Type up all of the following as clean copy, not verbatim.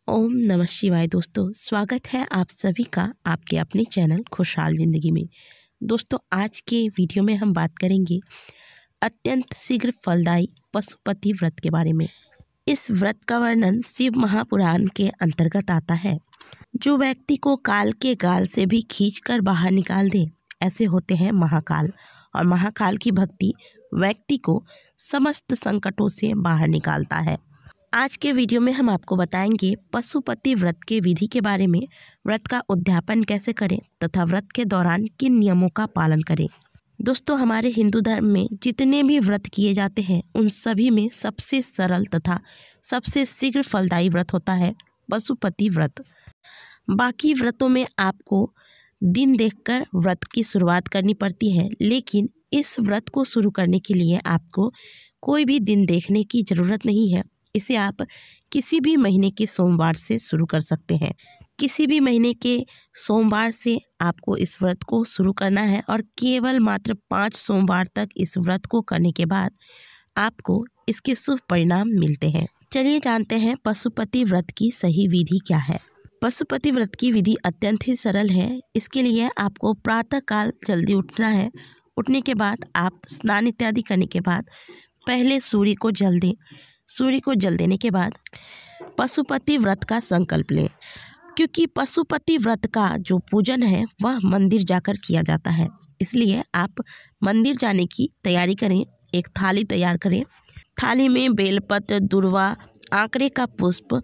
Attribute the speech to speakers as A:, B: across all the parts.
A: ओम नमः शिवाय। दोस्तों, स्वागत है आप सभी का आपके अपने चैनल खुशहाल ज़िंदगी में। दोस्तों, आज के वीडियो में हम बात करेंगे अत्यंत शीघ्र फलदायी पशुपति व्रत के बारे में। इस व्रत का वर्णन शिव महापुराण के अंतर्गत आता है। जो व्यक्ति को काल के गाल से भी खींचकर बाहर निकाल दे, ऐसे होते हैं महाकाल। और महाकाल की भक्ति व्यक्ति को समस्त संकटों से बाहर निकालता है। आज के वीडियो में हम आपको बताएंगे पशुपति व्रत के विधि के बारे में, व्रत का उद्यापन कैसे करें तथा व्रत के दौरान किन नियमों का पालन करें। दोस्तों, हमारे हिंदू धर्म में जितने भी व्रत किए जाते हैं उन सभी में सबसे सरल तथा सबसे शीघ्र फलदायी व्रत होता है पशुपति व्रत। बाकी व्रतों में आपको दिन देखकर व्रत की शुरुआत करनी पड़ती है, लेकिन इस व्रत को शुरू करने के लिए आपको कोई भी दिन देखने की ज़रूरत नहीं है। इसे आप किसी भी महीने के सोमवार से शुरू कर सकते हैं। किसी भी महीने के सोमवार से आपको इस व्रत को शुरू करना है और केवल मात्र 5 सोमवार तक इस व्रत को करने के बाद आपको इसके शुभ परिणाम मिलते हैं। चलिए जानते हैं पशुपति व्रत की सही विधि क्या है। पशुपति व्रत की विधि अत्यंत ही सरल है। इसके लिए आपको प्रातःकाल जल्दी उठना है। उठने के बाद आप स्नान इत्यादि करने के बाद पहले सूर्य को जल दें। सूर्य को जल देने के बाद पशुपति व्रत का संकल्प लें, क्योंकि पशुपति व्रत का जो पूजन है वह मंदिर जाकर किया जाता है। इसलिए आप मंदिर जाने की तैयारी करें। एक थाली तैयार करें। थाली में बेलपत्र, दुर्वा, आंकड़े का पुष्प,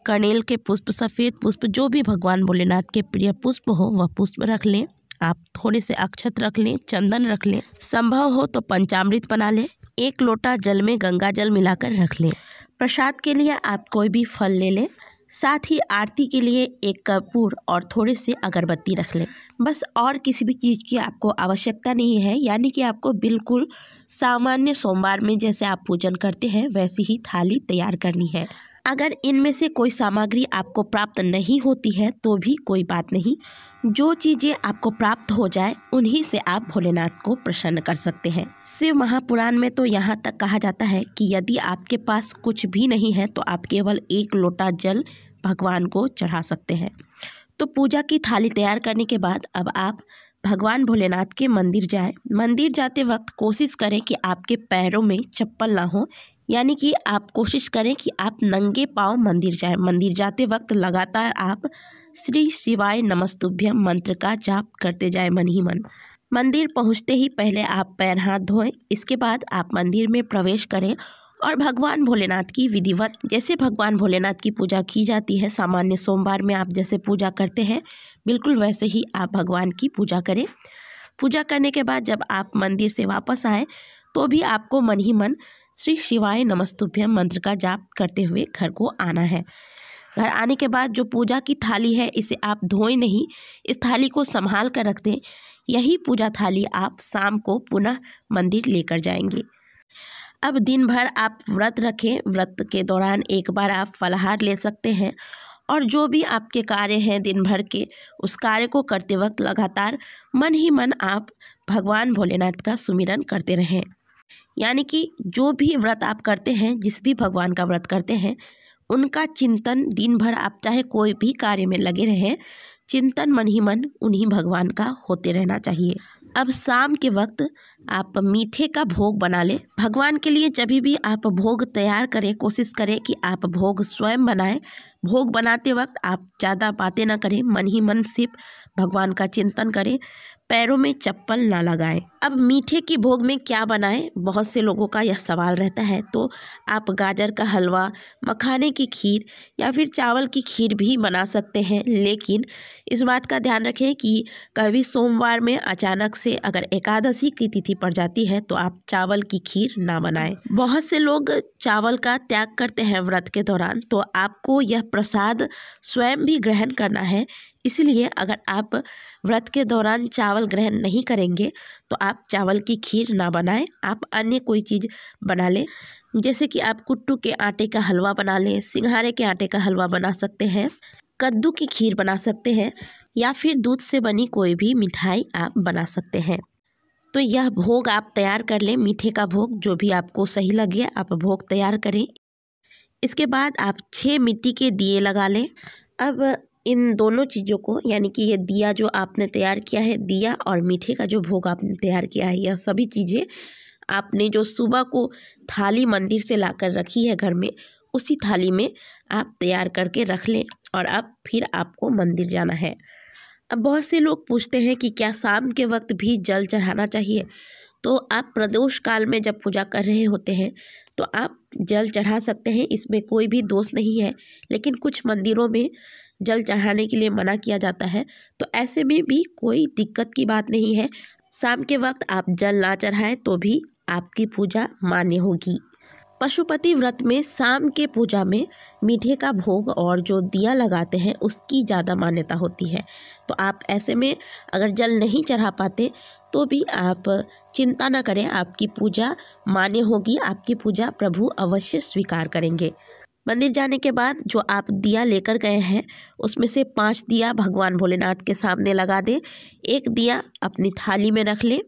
A: कनेल के पुष्प, सफ़ेद पुष्प, जो भी भगवान भोलेनाथ के प्रिय पुष्प हो वह पुष्प रख लें। आप थोड़े से अक्षत रख लें, चंदन रख लें, संभव हो तो पंचामृत बना लें। 1 लोटा जल में गंगा जल मिलाकर रख लें। प्रसाद के लिए आप कोई भी फल ले लें। साथ ही आरती के लिए 1 कपूर और थोड़े से अगरबत्ती रख लें। बस और किसी भी चीज़ की आपको आवश्यकता नहीं है, यानी कि आपको बिल्कुल सामान्य सोमवार में जैसे आप पूजन करते हैं वैसी ही थाली तैयार करनी है। अगर इनमें से कोई सामग्री आपको प्राप्त नहीं होती है तो भी कोई बात नहीं। जो चीज़ें आपको प्राप्त हो जाए उन्हीं से आप भोलेनाथ को प्रसन्न कर सकते हैं। शिव महापुराण में तो यहाँ तक कहा जाता है कि यदि आपके पास कुछ भी नहीं है तो आप केवल 1 लोटा जल भगवान को चढ़ा सकते हैं। तो पूजा की थाली तैयार करने के बाद अब आप भगवान भोलेनाथ के मंदिर जाएं। मंदिर जाते वक्त कोशिश करें कि आपके पैरों में चप्पल ना हो, यानी कि आप कोशिश करें कि आप नंगे पांव मंदिर जाएं। मंदिर जाते वक्त लगातार आप श्री शिवाय नमस्तुभ्यम मंत्र का जाप करते जाएं मन ही मन। मंदिर पहुंचते ही पहले आप पैर हाथ धोएं। इसके बाद आप मंदिर में प्रवेश करें और भगवान भोलेनाथ की विधिवत, जैसे भगवान भोलेनाथ की पूजा की जाती है सामान्य सोमवार में आप जैसे पूजा करते हैं, बिल्कुल वैसे ही आप भगवान की पूजा करें। पूजा करने के बाद जब आप मंदिर से वापस आएँ तो भी आपको मन ही मन श्री शिवाय नमस्तुभ्यम मंत्र का जाप करते हुए घर को आना है। घर आने के बाद जो पूजा की थाली है इसे आप धोएं नहीं, इस थाली को संभाल कर रख दें। यही पूजा थाली आप शाम को पुनः मंदिर लेकर जाएंगे। अब दिन भर आप व्रत रखें। व्रत के दौरान एक बार आप फलाहार ले सकते हैं और जो भी आपके कार्य हैं दिन भर के, उस कार्य को करते वक्त लगातार मन ही मन आप भगवान भोलेनाथ का सुमिरन करते रहें। यानी कि जो भी व्रत आप करते हैं, जिस भी भगवान का व्रत करते हैं, उनका चिंतन दिन भर आप चाहे कोई भी कार्य में लगे रहें, चिंतन मन ही मन उन्हीं भगवान का होते रहना चाहिए। अब शाम के वक्त आप मीठे का भोग बना लें भगवान के लिए। जब भी आप भोग तैयार करें, कोशिश करें कि आप भोग स्वयं बनाएं। भोग बनाते वक्त आप ज़्यादा बातें ना करें, मन ही मन सिर्फ भगवान का चिंतन करें, पैरों में चप्पल ना लगाएं। अब मीठे की भोग में क्या बनाएं, बहुत से लोगों का यह सवाल रहता है। तो आप गाजर का हलवा, मखाने की खीर या फिर चावल की खीर भी बना सकते हैं, लेकिन इस बात का ध्यान रखें कि कभी सोमवार में अचानक से अगर एकादशी की तिथि पड़ जाती है तो आप चावल की खीर ना बनाएं। बहुत से लोग चावल का त्याग करते हैं व्रत के दौरान, तो आपको यह प्रसाद स्वयं भी ग्रहण करना है। इसलिए अगर आप व्रत के दौरान चावल ग्रहण नहीं करेंगे तो आप चावल की खीर ना बनाएं। आप अन्य कोई चीज़ बना लें, जैसे कि आप कुट्टू के आटे का हलवा बना लें, सिंघाड़े के आटे का हलवा बना सकते हैं, कद्दू की खीर बना सकते हैं, या फिर दूध से बनी कोई भी मिठाई आप बना सकते हैं। तो यह भोग आप तैयार कर लें। मीठे का भोग जो भी आपको सही लगे आप भोग तैयार करें। इसके बाद आप 6 मिट्टी के दिए लगा लें। अब इन दोनों चीज़ों को, यानी कि ये दिया जो आपने तैयार किया है, दिया और मीठे का जो भोग आपने तैयार किया है, यह सभी चीज़ें आपने जो सुबह को थाली मंदिर से लाकर रखी है घर में, उसी थाली में आप तैयार करके रख लें और अब फिर आपको मंदिर जाना है। अब बहुत से लोग पूछते हैं कि क्या शाम के वक्त भी जल चढ़ाना चाहिए? तो आप प्रदोष काल में जब पूजा कर रहे होते हैं तो आप जल चढ़ा सकते हैं, इसमें कोई भी दोष नहीं है। लेकिन कुछ मंदिरों में जल चढ़ाने के लिए मना किया जाता है, तो ऐसे में भी कोई दिक्कत की बात नहीं है। शाम के वक्त आप जल ना चढ़ाएं तो भी आपकी पूजा मान्य होगी। पशुपति व्रत में शाम के पूजा में मीठे का भोग और जो दिया लगाते हैं उसकी ज़्यादा मान्यता होती है। तो आप ऐसे में अगर जल नहीं चढ़ा पाते तो भी आप चिंता न करें, आपकी पूजा मान्य होगी, आपकी पूजा प्रभु अवश्य स्वीकार करेंगे। मंदिर जाने के बाद जो आप दिया लेकर गए हैं उसमें से 5 दिया भगवान भोलेनाथ के सामने लगा दें। 1 दिया अपनी थाली में रख लें।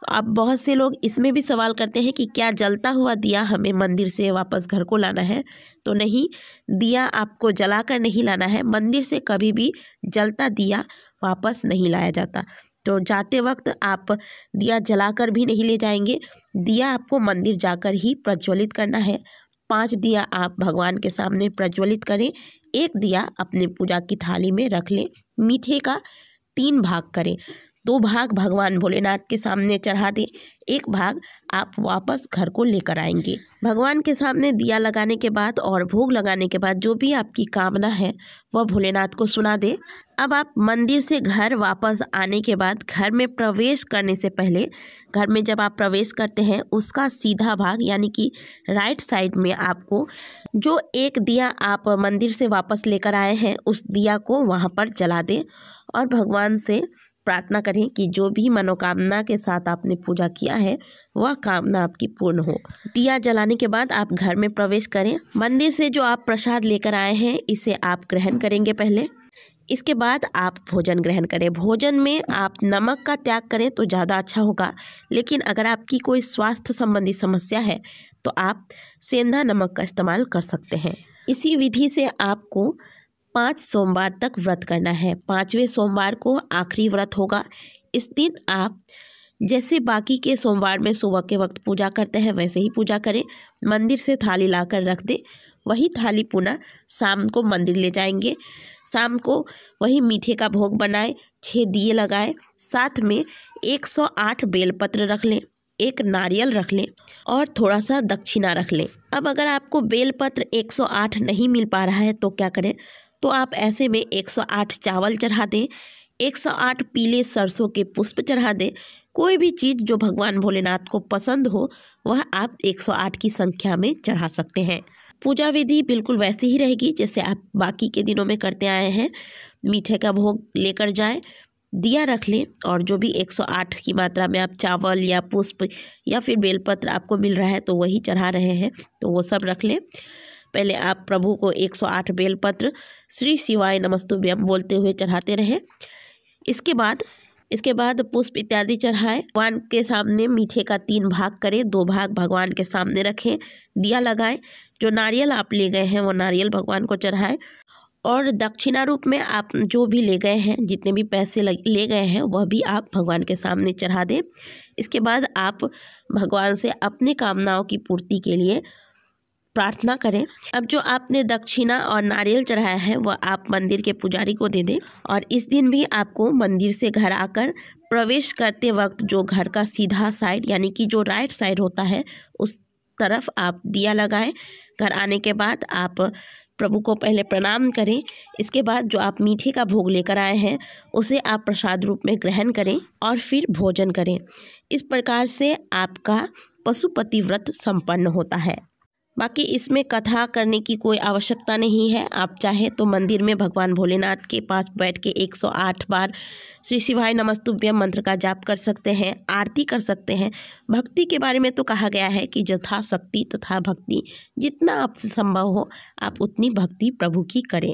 A: अब बहुत से लोग इसमें भी सवाल करते हैं कि क्या जलता हुआ दिया हमें मंदिर से वापस घर को लाना है? तो नहीं, दिया आपको जलाकर नहीं लाना है। मंदिर से कभी भी जलता दिया वापस नहीं लाया जाता। तो जाते वक्त आप दिया जलाकर भी नहीं ले जाएंगे, दिया आपको मंदिर जाकर ही प्रज्वलित करना है। 5 दिया आप भगवान के सामने प्रज्वलित करें। 1 दिया अपने पूजा की थाली में रख लें। मीठे का 3 भाग करें। 2 भाग भगवान भोलेनाथ के सामने चढ़ा दें, 1 भाग आप वापस घर को लेकर आएंगे। भगवान के सामने दिया लगाने के बाद और भोग लगाने के बाद जो भी आपकी कामना है वह भोलेनाथ को सुना दें। अब आप मंदिर से घर वापस आने के बाद घर में प्रवेश करने से पहले, घर में जब आप प्रवेश करते हैं उसका सीधा भाग यानी कि राइट साइड में आपको जो 1 दिया आप मंदिर से वापस लेकर आए हैं उस दिया को वहाँ पर जला दें और भगवान से प्रार्थना करें कि जो भी मनोकामना के साथ आपने पूजा किया है वह कामना आपकी पूर्ण हो। दिया जलाने के बाद आप घर में प्रवेश करें। मंदिर से जो आप प्रसाद लेकर आए हैं इसे आप ग्रहण करेंगे पहले। इसके बाद आप भोजन ग्रहण करें। भोजन में आप नमक का त्याग करें तो ज़्यादा अच्छा होगा, लेकिन अगर आपकी कोई स्वास्थ्य संबंधी समस्या है तो आप सेंधा नमक का इस्तेमाल कर सकते हैं। इसी विधि से आपको 5 सोमवार तक व्रत करना है। 5वें सोमवार को आखिरी व्रत होगा। इस दिन आप जैसे बाकी के सोमवार में सुबह के वक्त पूजा करते हैं वैसे ही पूजा करें। मंदिर से थाली लाकर रख दें, वही थाली पुनः शाम को मंदिर ले जाएंगे। शाम को वही मीठे का भोग बनाएं, 6 दिए लगाएं, साथ में 108 बेलपत्र रख लें, 1 नारियल रख लें और थोड़ा सा दक्षिणा रख लें। अब अगर आपको बेलपत्र 108 नहीं मिल पा रहा है तो क्या करें? तो आप ऐसे में 108 चावल चढ़ा दें, 108 पीले सरसों के पुष्प चढ़ा दें। कोई भी चीज़ जो भगवान भोलेनाथ को पसंद हो वह आप 108 की संख्या में चढ़ा सकते हैं। पूजा विधि बिल्कुल वैसी ही रहेगी जैसे आप बाकी के दिनों में करते आए हैं। मीठे का भोग लेकर जाएं, दिया रख लें और जो भी 108 की मात्रा में आप चावल या पुष्प या फिर बेलपत्र आपको मिल रहा है तो वही चढ़ा रहे हैं तो वो सब रख लें। पहले आप प्रभु को 108 बेलपत्र श्री शिवाय नमस्तुभ्यम बोलते हुए चढ़ाते रहें। इसके बाद पुष्प इत्यादि चढ़ाएं। भगवान के सामने मीठे का 3 भाग करें, 2 भाग भगवान के सामने रखें, दिया लगाएं। जो नारियल आप ले गए हैं वो नारियल भगवान को चढ़ाएं और दक्षिणा रूप में आप जो भी ले गए हैं, जितने भी पैसे ले गए हैं वह भी आप भगवान के सामने चढ़ा दें। इसके बाद आप भगवान से अपनी कामनाओं की पूर्ति के लिए प्रार्थना करें। अब जो आपने दक्षिणा और नारियल चढ़ाया है वह आप मंदिर के पुजारी को दे दें और इस दिन भी आपको मंदिर से घर आकर प्रवेश करते वक्त जो घर का सीधा साइड यानी कि जो राइट साइड होता है उस तरफ आप दिया लगाएं। घर आने के बाद आप प्रभु को पहले प्रणाम करें। इसके बाद जो आप मीठे का भोग लेकर आए हैं उसे आप प्रसाद रूप में ग्रहण करें और फिर भोजन करें। इस प्रकार से आपका पशुपति व्रत संपन्न होता है। बाकी इसमें कथा करने की कोई आवश्यकता नहीं है। आप चाहे तो मंदिर में भगवान भोलेनाथ के पास बैठ के 108 बार श्री शिवाय नमस्तुभ्यम मंत्र का जाप कर सकते हैं, आरती कर सकते हैं। भक्ति के बारे में तो कहा गया है कि यथा शक्ति तथा भक्ति, जितना आपसे संभव हो आप उतनी भक्ति प्रभु की करें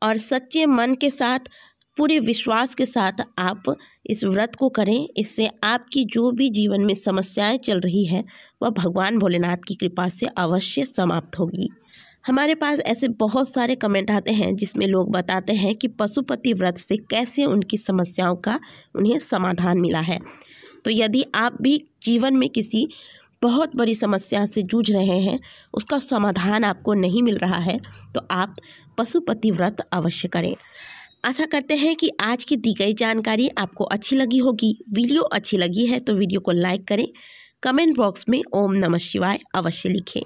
A: और सच्चे मन के साथ पूरे विश्वास के साथ आप इस व्रत को करें। इससे आपकी जो भी जीवन में समस्याएं चल रही है वह भगवान भोलेनाथ की कृपा से अवश्य समाप्त होगी। हमारे पास ऐसे बहुत सारे कमेंट आते हैं जिसमें लोग बताते हैं कि पशुपति व्रत से कैसे उनकी समस्याओं का उन्हें समाधान मिला है। तो यदि आप भी जीवन में किसी बहुत बड़ी समस्या से जूझ रहे हैं, उसका समाधान आपको नहीं मिल रहा है, तो आप पशुपति व्रत अवश्य करें। आशा करते हैं कि आज की दी गई जानकारी आपको अच्छी लगी होगी। वीडियो अच्छी लगी है तो वीडियो को लाइक करें, कमेंट बॉक्स में ओम नमः शिवाय अवश्य लिखें।